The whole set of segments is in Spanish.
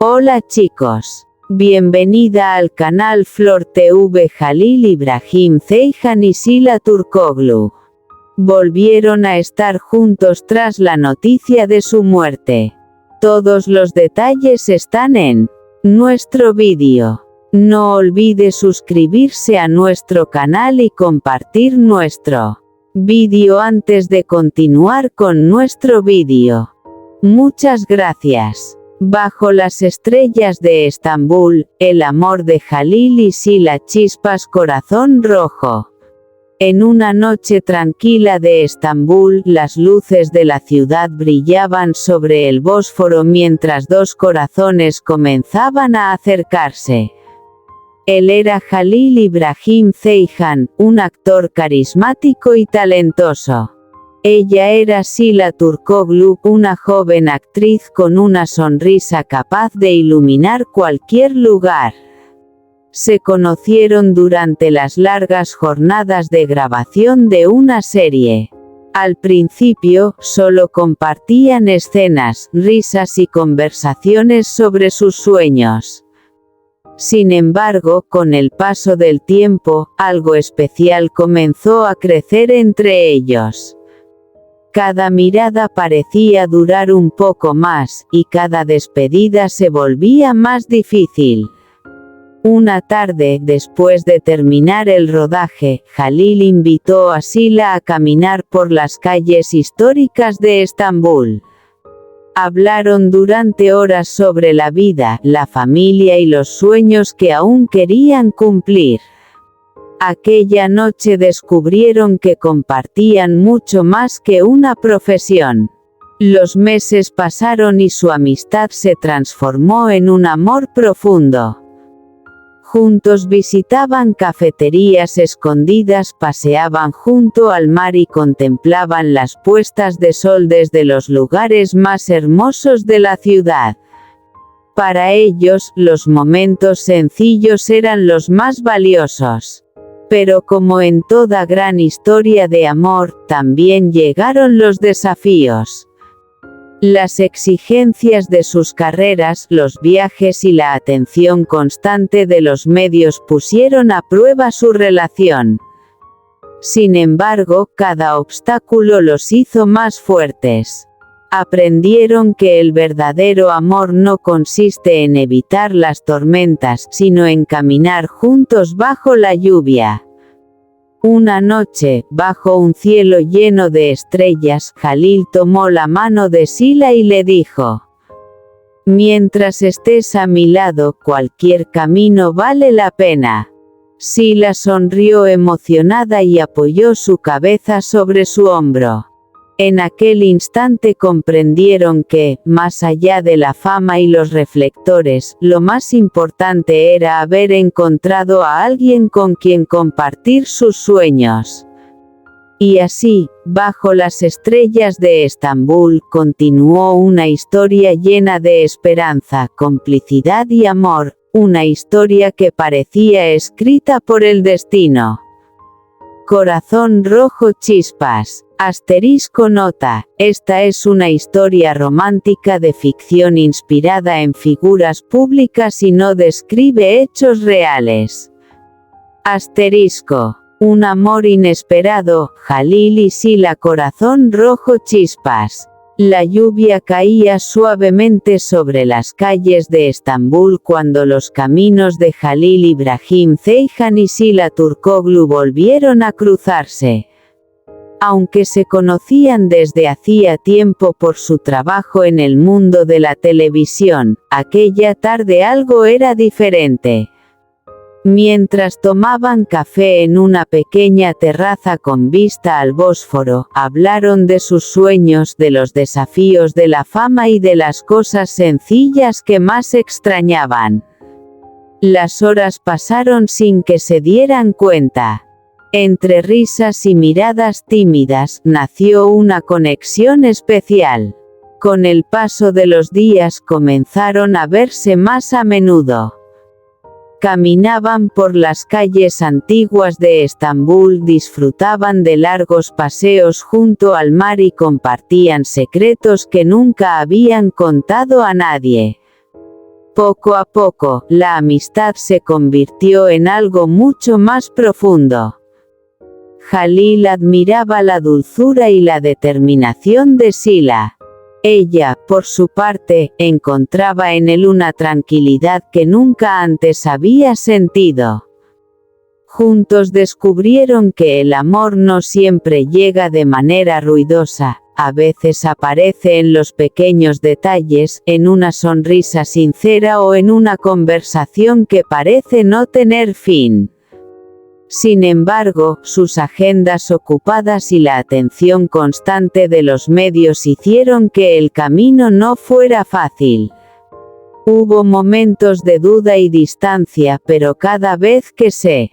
Hola chicos. Bienvenida al canal Flor TV. Halil İbrahim Ceyhan y Sila Turkoglu volvieron a estar juntos tras la noticia de su muerte. Todos los detalles están en nuestro vídeo. No olvide suscribirse a nuestro canal y compartir nuestro vídeo antes de continuar con nuestro vídeo. Muchas gracias. Bajo las estrellas de Estambul, el amor de Halil y Sila. Chispas corazón rojo. En una noche tranquila de Estambul, las luces de la ciudad brillaban sobre el Bósforo mientras dos corazones comenzaban a acercarse. Él era Halil İbrahim Ceyhan, un actor carismático y talentoso. Ella era Sila Turkoglu, una joven actriz con una sonrisa capaz de iluminar cualquier lugar. Se conocieron durante las largas jornadas de grabación de una serie. Al principio, solo compartían escenas, risas y conversaciones sobre sus sueños. Sin embargo, con el paso del tiempo, algo especial comenzó a crecer entre ellos. Cada mirada parecía durar un poco más, y cada despedida se volvía más difícil. Una tarde, después de terminar el rodaje, Halil invitó a Sila a caminar por las calles históricas de Estambul. Hablaron durante horas sobre la vida, la familia y los sueños que aún querían cumplir. Aquella noche descubrieron que compartían mucho más que una profesión. Los meses pasaron y su amistad se transformó en un amor profundo. Juntos visitaban cafeterías escondidas, paseaban junto al mar y contemplaban las puestas de sol desde los lugares más hermosos de la ciudad. Para ellos, los momentos sencillos eran los más valiosos. Pero como en toda gran historia de amor, también llegaron los desafíos. Las exigencias de sus carreras, los viajes y la atención constante de los medios pusieron a prueba su relación. Sin embargo, cada obstáculo los hizo más fuertes. Aprendieron que el verdadero amor no consiste en evitar las tormentas, sino en caminar juntos bajo la lluvia. Una noche, bajo un cielo lleno de estrellas, Halil tomó la mano de Sila y le dijo: «Mientras estés a mi lado, cualquier camino vale la pena». Sila sonrió emocionada y apoyó su cabeza sobre su hombro. En aquel instante comprendieron que, más allá de la fama y los reflectores, lo más importante era haber encontrado a alguien con quien compartir sus sueños. Y así, bajo las estrellas de Estambul, continuó una historia llena de esperanza, complicidad y amor, una historia que parecía escrita por el destino. Corazón rojo. Chispas. Nota: esta es una historia romántica de ficción inspirada en figuras públicas y no describe hechos reales. Un amor inesperado. Halil y Sila. Corazón rojo. Chispas. La lluvia caía suavemente sobre las calles de Estambul cuando los caminos de Halil İbrahim Ceyhan y Sila Turkoglu volvieron a cruzarse. Aunque se conocían desde hacía tiempo por su trabajo en el mundo de la televisión, aquella tarde algo era diferente. Mientras tomaban café en una pequeña terraza con vista al Bósforo, hablaron de sus sueños, de los desafíos de la fama y de las cosas sencillas que más extrañaban. Las horas pasaron sin que se dieran cuenta. Entre risas y miradas tímidas, nació una conexión especial. Con el paso de los días comenzaron a verse más a menudo. Caminaban por las calles antiguas de Estambul, disfrutaban de largos paseos junto al mar y compartían secretos que nunca habían contado a nadie. Poco a poco, la amistad se convirtió en algo mucho más profundo. Jalil admiraba la dulzura y la determinación de Sila. Ella, por su parte, encontraba en él una tranquilidad que nunca antes había sentido. Juntos descubrieron que el amor no siempre llega de manera ruidosa, a veces aparece en los pequeños detalles, en una sonrisa sincera o en una conversación que parece no tener fin. Sin embargo, sus agendas ocupadas y la atención constante de los medios hicieron que el camino no fuera fácil. Hubo momentos de duda y distancia, pero cada vez que se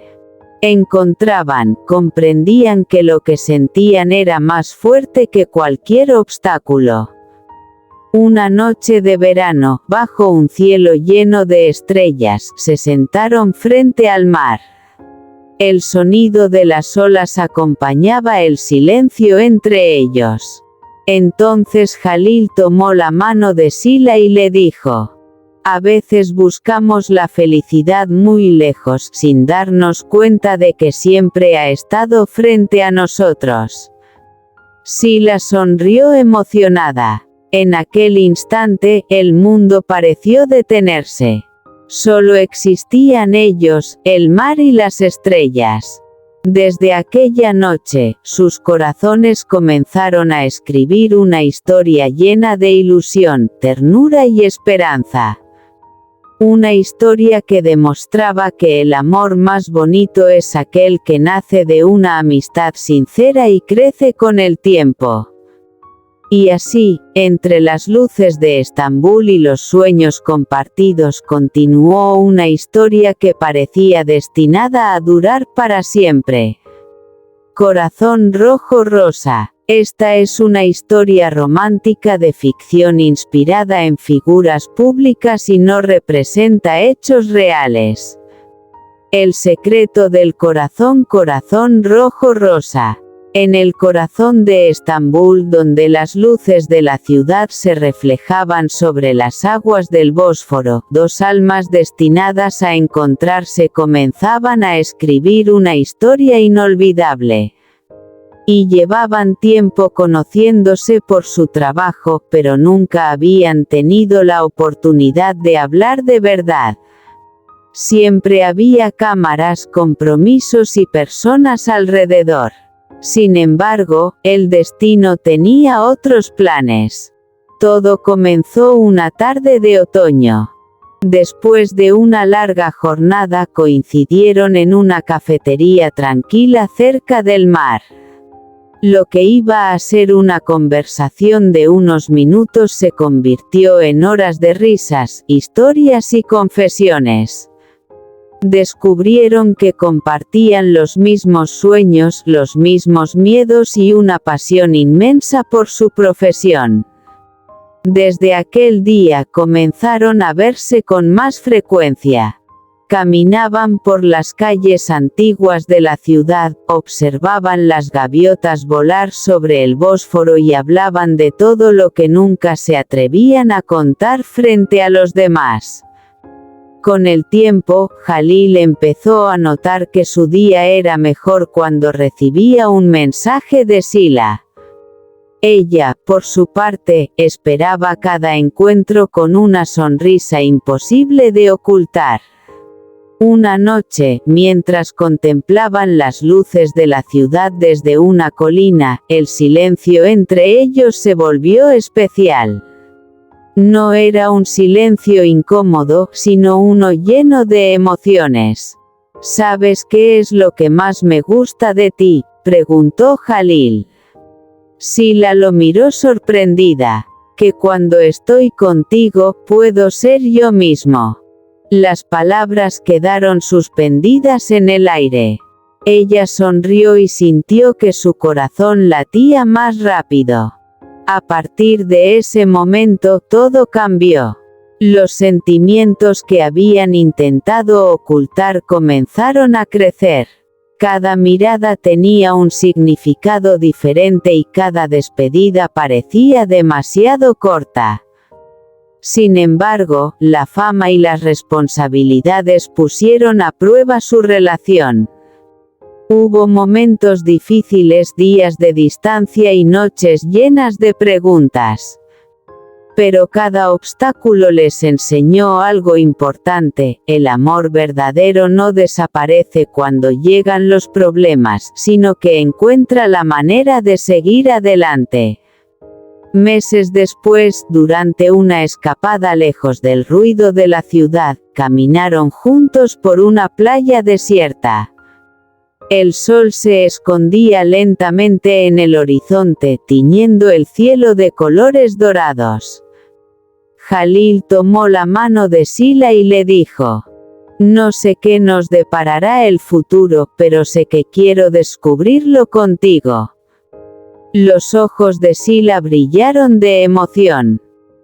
encontraban, comprendían que lo que sentían era más fuerte que cualquier obstáculo. Una noche de verano, bajo un cielo lleno de estrellas, se sentaron frente al mar. El sonido de las olas acompañaba el silencio entre ellos. Entonces Jalil tomó la mano de Sila y le dijo: a veces buscamos la felicidad muy lejos sin darnos cuenta de que siempre ha estado frente a nosotros. Sila sonrió emocionada. En aquel instante, el mundo pareció detenerse. Solo existían ellos, el mar y las estrellas. Desde aquella noche, sus corazones comenzaron a escribir una historia llena de ilusión, ternura y esperanza. Una historia que demostraba que el amor más bonito es aquel que nace de una amistad sincera y crece con el tiempo. Y así, entre las luces de Estambul y los sueños compartidos continuó una historia que parecía destinada a durar para siempre. Corazón rojo rosa. Esta es una historia romántica de ficción inspirada en figuras públicas y no representa hechos reales. El secreto del corazón rojo rosa. En el corazón de Estambul, donde las luces de la ciudad se reflejaban sobre las aguas del Bósforo, dos almas destinadas a encontrarse comenzaban a escribir una historia inolvidable. Y llevaban tiempo conociéndose por su trabajo, pero nunca habían tenido la oportunidad de hablar de verdad. Siempre había cámaras, compromisos y personas alrededor. Sin embargo, el destino tenía otros planes. Todo comenzó una tarde de otoño. Después de una larga jornada coincidieron en una cafetería tranquila cerca del mar. Lo que iba a ser una conversación de unos minutos se convirtió en horas de risas, historias y confesiones. Descubrieron que compartían los mismos sueños, los mismos miedos y una pasión inmensa por su profesión. Desde aquel día comenzaron a verse con más frecuencia. Caminaban por las calles antiguas de la ciudad, observaban las gaviotas volar sobre el Bósforo y hablaban de todo lo que nunca se atrevían a contar frente a los demás. Con el tiempo, Jalil empezó a notar que su día era mejor cuando recibía un mensaje de Sila. Ella, por su parte, esperaba cada encuentro con una sonrisa imposible de ocultar. Una noche, mientras contemplaban las luces de la ciudad desde una colina, el silencio entre ellos se volvió especial. No era un silencio incómodo, sino uno lleno de emociones. ¿Sabes qué es lo que más me gusta de ti?, preguntó Jalil. Sila lo miró sorprendida. Que cuando estoy contigo, puedo ser yo mismo. Las palabras quedaron suspendidas en el aire. Ella sonrió y sintió que su corazón latía más rápido. A partir de ese momento todo cambió. Los sentimientos que habían intentado ocultar comenzaron a crecer. Cada mirada tenía un significado diferente y cada despedida parecía demasiado corta. Sin embargo, la fama y las responsabilidades pusieron a prueba su relación. Hubo momentos difíciles, días de distancia y noches llenas de preguntas. Pero cada obstáculo les enseñó algo importante: el amor verdadero no desaparece cuando llegan los problemas, sino que encuentra la manera de seguir adelante. Meses después, durante una escapada lejos del ruido de la ciudad, caminaron juntos por una playa desierta. El sol se escondía lentamente en el horizonte, tiñendo el cielo de colores dorados. Jalil tomó la mano de Sila y le dijo: «No sé qué nos deparará el futuro, pero sé que quiero descubrirlo contigo». Los ojos de Sila brillaron de emoción.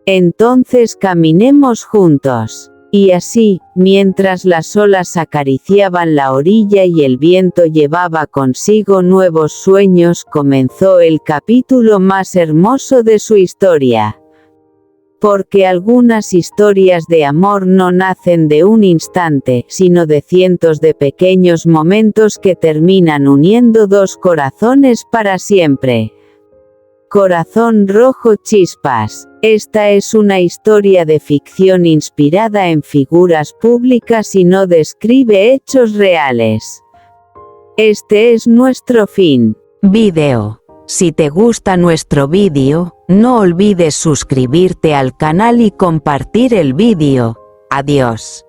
«Entonces caminemos juntos». Y así, mientras las olas acariciaban la orilla y el viento llevaba consigo nuevos sueños, comenzó el capítulo más hermoso de su historia. Porque algunas historias de amor no nacen de un instante, sino de cientos de pequeños momentos que terminan uniendo dos corazones para siempre. Corazón rojo chispas. Esta es una historia de ficción inspirada en figuras públicas y no describe hechos reales. Este es nuestro fin. Vídeo. Si te gusta nuestro vídeo, no olvides suscribirte al canal y compartir el vídeo. Adiós.